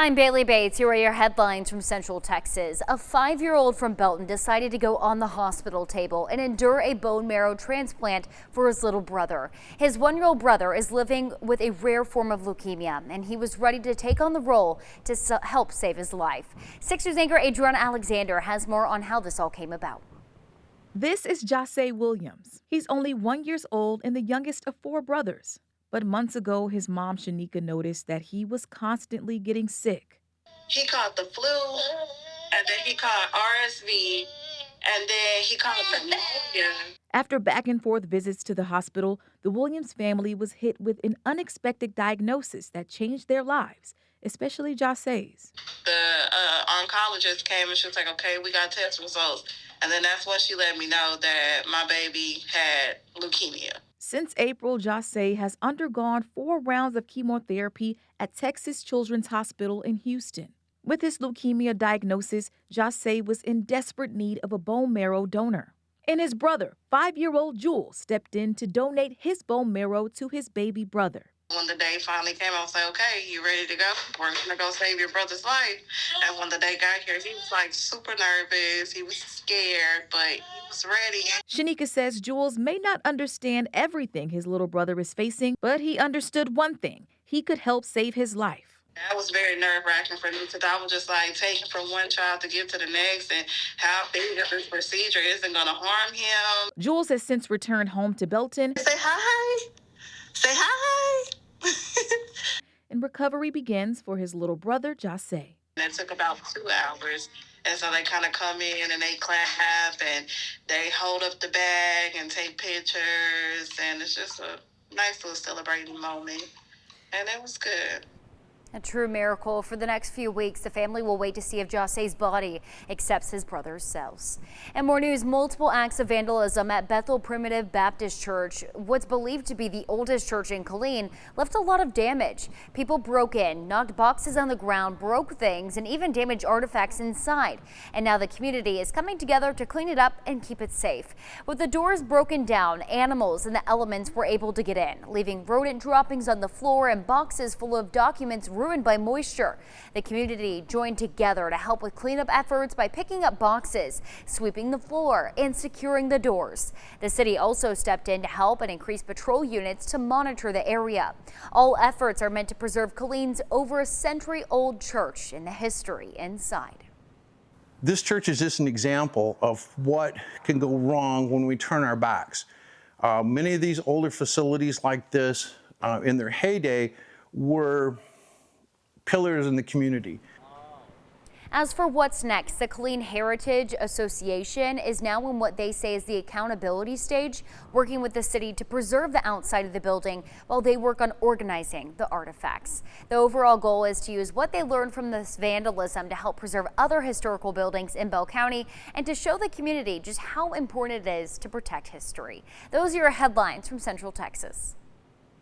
I'm Bailey Bates. Here are your headlines from Central Texas. A 5-year-old from Belton decided to go on the hospital table and endure a bone marrow transplant for his little brother. His 1-year-old brother is living with a rare form of leukemia, and he was ready to take on the role to help save his life. 6 News anchor Adriana Alexander has more on how this all came about. This is Jase Williams. He's only 1 year old and the youngest of 4 brothers. But months ago, his mom, Shanika, noticed that he was constantly getting sick. He caught the flu, and then he caught RSV, and then he caught pneumonia. After back and forth visits to the hospital, the Williams family was hit with an unexpected diagnosis that changed their lives, especially Jase's. The oncologist came and she was like, okay, we got test results. And then that's when she let me know that my baby had leukemia. Since April, Jase has undergone 4 rounds of chemotherapy at Texas Children's Hospital in Houston. With his leukemia diagnosis, Jase was in desperate need of a bone marrow donor. And his brother, 5-year-old Jules, stepped in to donate his bone marrow to his baby brother. When the day finally came, I was like, okay, you ready to go? We're going to go save your brother's life. And when the day got here, he was like super nervous. He was scared, but he was ready. Shanika says Jules may not understand everything his little brother is facing, but he understood one thing: he could help save his life. That was very nerve-wracking for me because I was just like taking from one child to give to the next, and how big of this procedure isn't going to harm him. Jules has since returned home to Belton. Say hi. Say hi. And recovery begins for his little brother, Jase. It took about 2 hours. And so they kind of come in and they clap and they hold up the bag and take pictures. And it's just a nice little celebrating moment. And it was good. A true miracle. For the next few weeks, the family will wait to see if Jase's body accepts his brother's cells. And more news: multiple acts of vandalism at Bethel Primitive Baptist Church, what's believed to be the oldest church in Killeen, left a lot of damage. People broke in, knocked boxes on the ground, broke things, and even damaged artifacts inside. And now the community is coming together to clean it up and keep it safe. With the doors broken down, animals and the elements were able to get in, leaving rodent droppings on the floor and boxes full of documents ruined by moisture. The community joined together to help with cleanup efforts by picking up boxes, sweeping the floor, and securing the doors. The city also stepped in to help and increase patrol units to monitor the area. All efforts are meant to preserve Killeen's over a century-old church and the history inside. This church is just an example of what can go wrong when we turn our backs. Many of these older facilities like this, in their heyday, were pillars in the community. As for what's next, the Killeen Heritage Association is now in what they say is the accountability stage, working with the city to preserve the outside of the building while they work on organizing the artifacts. The overall goal is to use what they learned from this vandalism to help preserve other historical buildings in Bell County and to show the community just how important it is to protect history. Those are your headlines from Central Texas.